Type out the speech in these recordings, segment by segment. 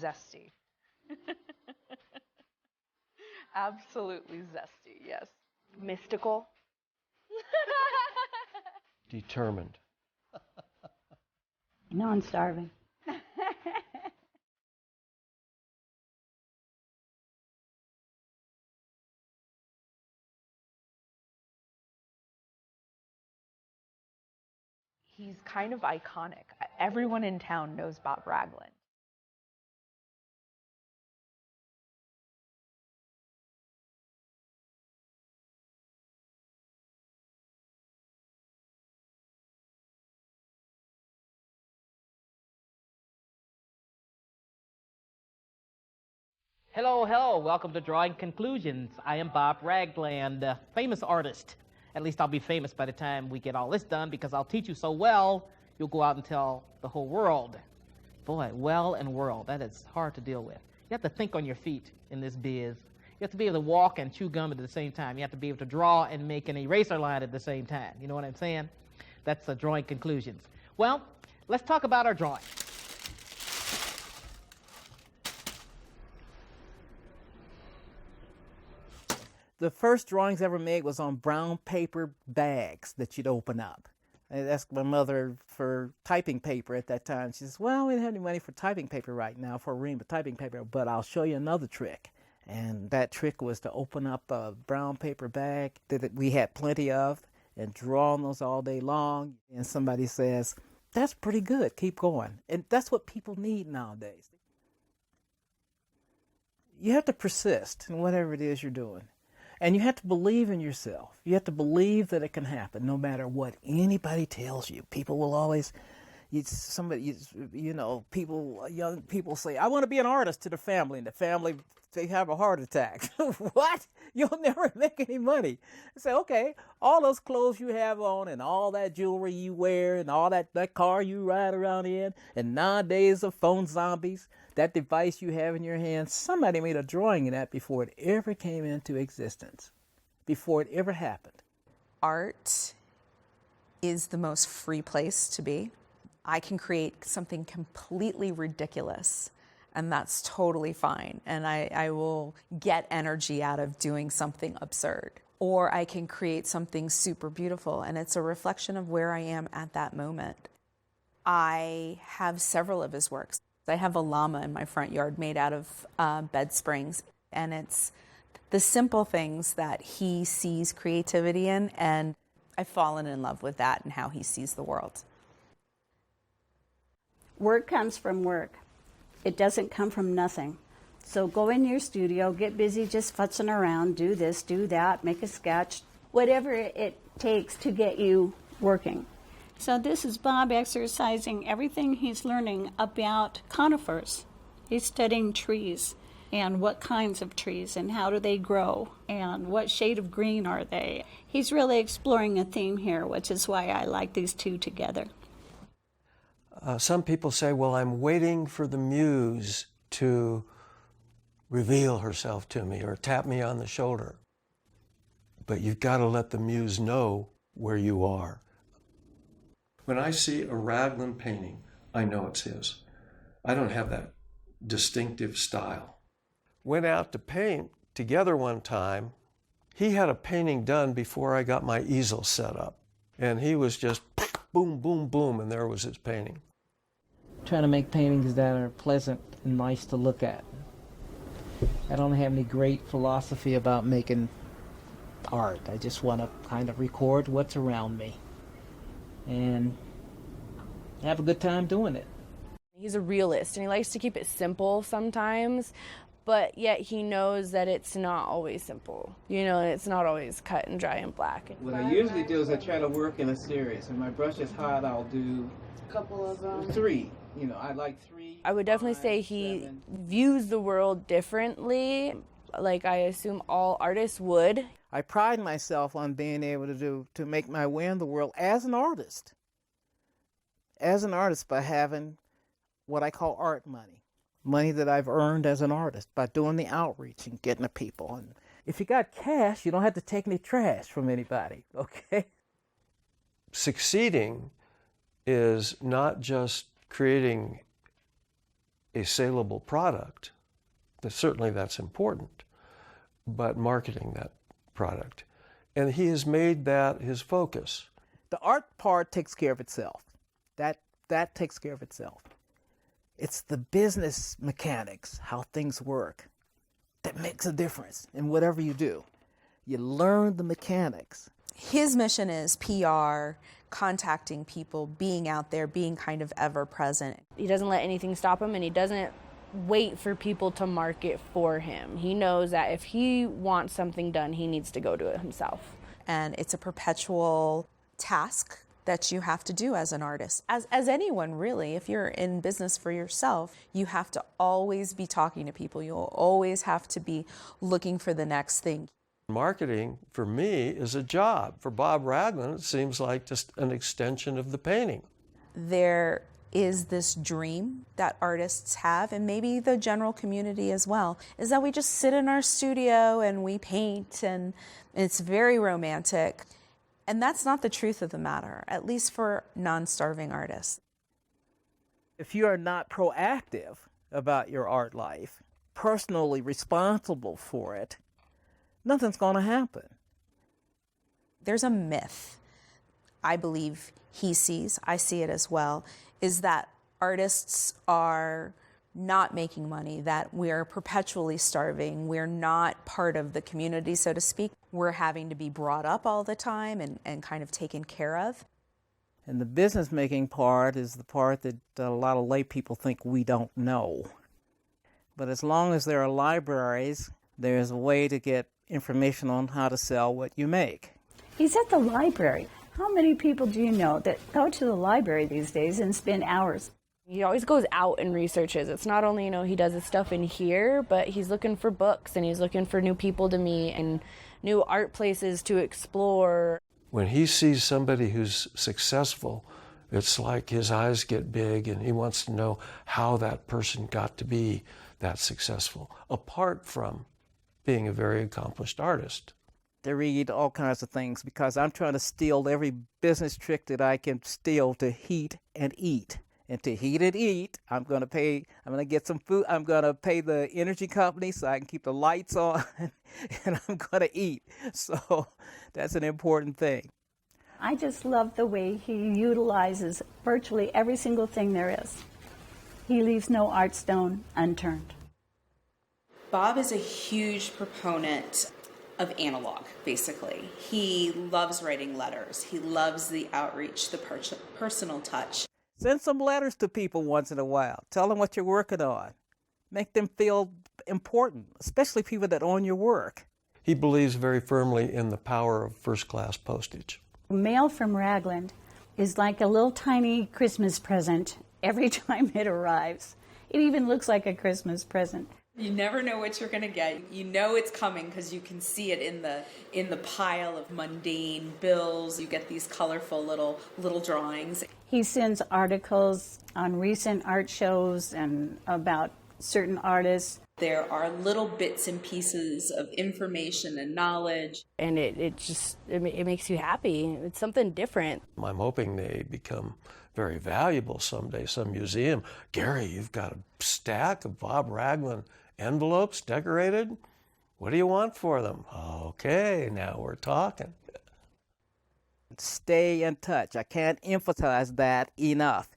Zesty. Absolutely zesty, yes. Mystical. Determined. Non-starving. He's kind of iconic. Everyone in town knows Bob Ragland. Hello, hello. Welcome to Drawing Conclusions. I am Bob Ragland, famous artist. At least I'll be famous by the time we get all this done because I'll teach you so well, you'll go out and tell the whole world. Boy, well and world, that is hard to deal with. You have to think on your feet in this biz. You have to be able to walk and chew gum at the same time. You have to be able to draw and make an eraser line at the same time. You know what I'm saying? That's Drawing Conclusions. Well, let's talk about our drawing. The first drawings ever made was on brown paper bags that you'd open up. I asked my mother for typing paper at that time. She says, well, we don't have any money for typing paper right now, for a ream of typing paper, but I'll show you another trick. And that trick was to open up a brown paper bag that we had plenty of and draw on those all day long. And somebody says, that's pretty good, keep going. And that's what people need nowadays. You have to persist in whatever it is you're doing. And you have to believe in yourself. You have to believe that it can happen no matter what anybody tells you. People will always, people, young people say, I want to be an artist to the family. And the family, they have a heart attack. What? You'll never make any money. I say, okay, all those clothes you have on and all that jewelry you wear and all that car you ride around in and nowadays the phone zombies, that device you have in your hand, somebody made a drawing of that before it ever came into existence, before it ever happened. Art is the most free place to be. I can create something completely ridiculous, and that's totally fine. And I will get energy out of doing something absurd. Or I can create something super beautiful, and it's a reflection of where I am at that moment. I have several of his works. I have a llama in my front yard made out of bed springs, and it's the simple things that he sees creativity in, and I've fallen in love with that and how he sees the world. Work comes from work. It doesn't come from nothing. So go in your studio, get busy just futzing around, do this, do that, make a sketch, whatever it takes to get you working. So this is Bob exercising everything he's learning about conifers. He's studying trees and what kinds of trees and how do they grow and what shade of green are they. He's really exploring a theme here, which is why I like these two together. Some people say, well, I'm waiting for the muse to reveal herself to me or tap me on the shoulder. But you've got to let the muse know where you are. When I see a Ragland painting, I know it's his. I don't have that distinctive style. Went out to paint together one time. He had a painting done before I got my easel set up. And he was just boom, boom, boom, and there was his painting. Trying to make paintings that are pleasant and nice to look at. I don't have any great philosophy about making art. I just want to kind of record what's around me and have a good time doing it. He's a realist and he likes to keep it simple sometimes, but yet he knows that it's not always simple, and it's not always cut and dry and black. What I usually do is I try to work in a series. When my brush is hot, I'll do A couple of them. 3. I like 3. I would definitely say he views the world differently, like I assume all artists would. I pride myself on being able to make my way in the world as an artist. As an artist by having what I call art money. Money that I've earned as an artist by doing the outreach and getting to people. And if you got cash, you don't have to take any trash from anybody, okay? Succeeding is not just creating, a saleable product, certainly that's important, but marketing that product. And he has made that his focus. The art part takes care of itself. That takes care of itself. It's the business mechanics, how things work, that makes a difference in whatever you do. You learn the mechanics. His mission is PR, contacting people, being out there, being kind of ever present. He doesn't let anything stop him, and he doesn't wait for people to market for him. He knows that if he wants something done, he needs to go do it himself. And it's a perpetual task that you have to do as an artist. As anyone, really, if you're in business for yourself, you have to always be talking to people. You'll always have to be looking for the next thing. Marketing, for me, is a job. For Bob Ragland, it seems like just an extension of the painting. There is this dream that artists have, and maybe the general community as well, is that we just sit in our studio and we paint, and it's very romantic. And that's not the truth of the matter, at least for non-starving artists. If you are not proactive about your art life, personally responsible for it, nothing's going to happen. There's a myth, I believe he sees, I see it as well, is that artists are not making money, that we're perpetually starving, we're not part of the community, so to speak. We're having to be brought up all the time and kind of taken care of. And the business making part is the part that a lot of lay people think we don't know. But as long as there are libraries, there's a way to get information on how to sell what you make. He's at the library. How many people do you know that go to the library these days and spend hours? He always goes out and researches. It's not only, he does his stuff in here, but he's looking for books and he's looking for new people to meet and new art places to explore. When he sees somebody who's successful, it's like his eyes get big and he wants to know how that person got to be that successful, apart from being a very accomplished artist. They read all kinds of things because I'm trying to steal every business trick that I can steal to heat and eat. And to heat and eat, I'm going to get some food. I'm going to pay the energy company so I can keep the lights on, and I'm going to eat. So that's an important thing. I just love the way he utilizes virtually every single thing there is. He leaves no art stone unturned. Bob is a huge proponent of analog, basically. He loves writing letters. He loves the outreach, the personal touch. Send some letters to people once in a while. Tell them what you're working on. Make them feel important, especially people that own your work. He believes very firmly in the power of first-class postage. Mail from Ragland is like a little tiny Christmas present every time it arrives. It even looks like a Christmas present. You never know what you're going to get. You know it's coming because you can see it in the pile of mundane bills. You get these colorful little drawings. He sends articles on recent art shows and about certain artists. There are little bits and pieces of information and knowledge. And it makes you happy. It's something different. I'm hoping they become very valuable someday. Some museum, Gary, you've got a stack of Bob Ragland envelopes decorated. What do you want for them? Okay, now we're talking. Stay in touch. I can't emphasize that enough.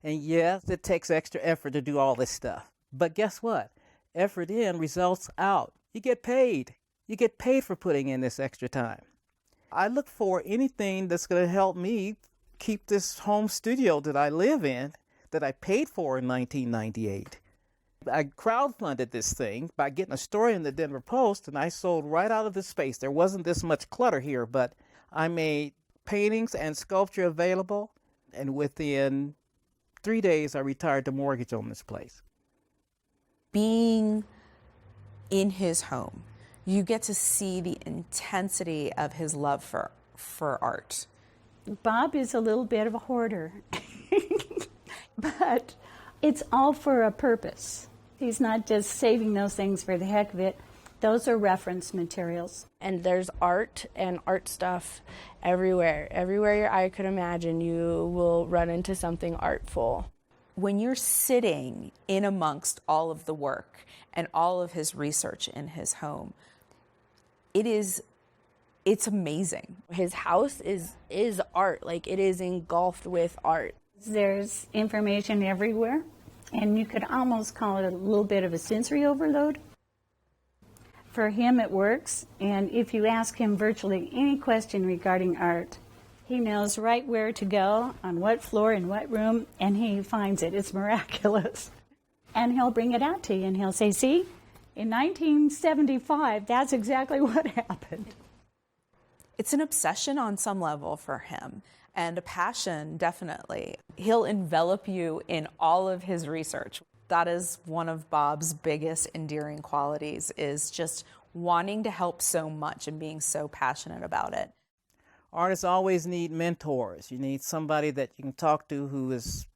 And yes, it takes extra effort to do all this stuff. But guess what? Effort in, results out. You get paid. You get paid for putting in this extra time. I look for anything that's going to help me keep this home studio that I live in, that I paid for in 1998. I crowdfunded this thing by getting a story in the Denver Post, and I sold right out of this space. There wasn't this much clutter here, but I made paintings and sculpture available, and within 3 days, I retired the mortgage on this place. Being in his home, you get to see the intensity of his love for art. Bob is a little bit of a hoarder, but it's all for a purpose. He's not just saving those things for the heck of it. Those are reference materials. And there's art and art stuff everywhere. Everywhere your eye could imagine, you will run into something artful. When you're sitting in amongst all of the work and all of his research in his home, it's amazing. His house is art. Like, it is engulfed with art. There's information everywhere, and you could almost call it a little bit of a sensory overload. For him, it works, and if you ask him virtually any question regarding art, he knows right where to go, on what floor, in what room, and he finds it. It's miraculous. And he'll bring it out to you, and he'll say, see, in 1975, that's exactly what happened. It's an obsession on some level for him, and a passion, definitely. He'll envelop you in all of his research. That is one of Bob's biggest endearing qualities, is just wanting to help so much and being so passionate about it. Artists always need mentors. You need somebody that you can talk to who's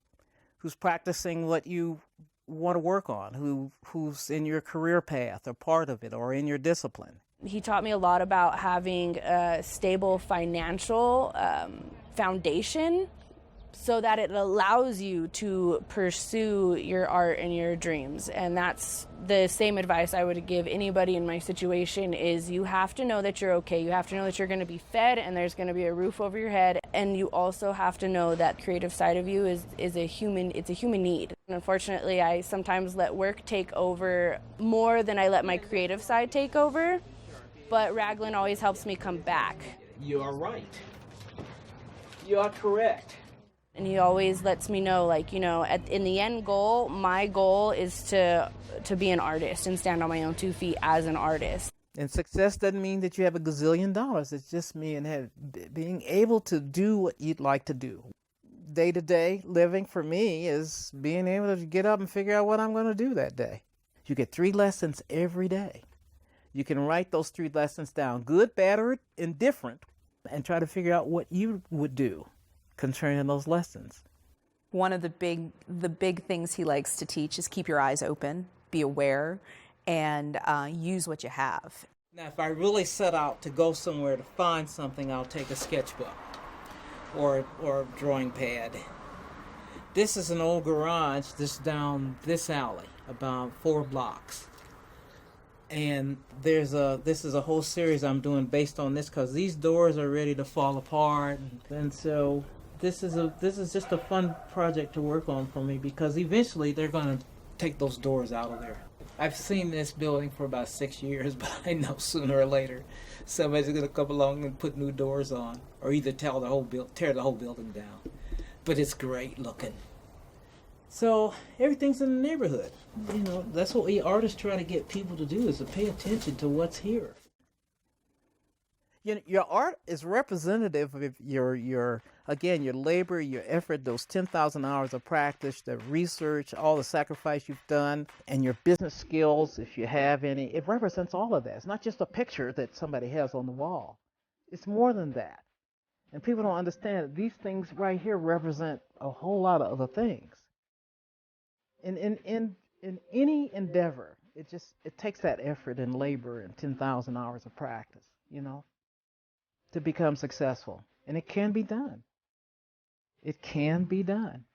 practicing what you want to work on, who's in your career path or part of it or in your discipline. He taught me a lot about having a stable financial foundation so that it allows you to pursue your art and your dreams. And that's the same advice I would give anybody in my situation, is you have to know that you're okay. You have to know that you're going to be fed and there's going to be a roof over your head. And you also have to know that creative side of you is a human need. And unfortunately, I sometimes let work take over more than I let my creative side take over. But Raglan always helps me come back. You are right. You are correct. And he always lets me know, like, you know, in the end goal, my goal is to be an artist and stand on my own 2 feet as an artist. And success doesn't mean that you have $1 gazillion. It's just being able to do what you'd like to do. Day-to-day living for me is being able to get up and figure out what I'm going to do that day. You get 3 lessons every day. You can write those 3 lessons down, good, bad, or indifferent, and try to figure out what you would do concerning those lessons. One of the big things he likes to teach is keep your eyes open, be aware, and use what you have. Now, if I really set out to go somewhere to find something, I'll take a sketchbook or a drawing pad. This is an old garage just down this alley, about 4 blocks. And this is a whole series I'm doing based on this, because these doors are ready to fall apart. And so this is just a fun project to work on for me, because eventually they're going to take those doors out of there. I've seen this building for about 6 years, but I know sooner or later somebody's going to come along and put new doors on, or either tear the whole building down. But it's great looking. So everything's in the neighborhood. You know, that's what we artists try to get people to do, is to pay attention to what's here. Your art is representative of your labor, your effort, those 10,000 hours of practice, the research, all the sacrifice you've done, and your business skills, if you have any. It represents all of that. It's not just a picture that somebody has on the wall. It's more than that. And people don't understand that these things right here represent a whole lot of other things. In any endeavor, it takes that effort and labor and 10,000 hours of practice, you know, to become successful. And it can be done. It can be done.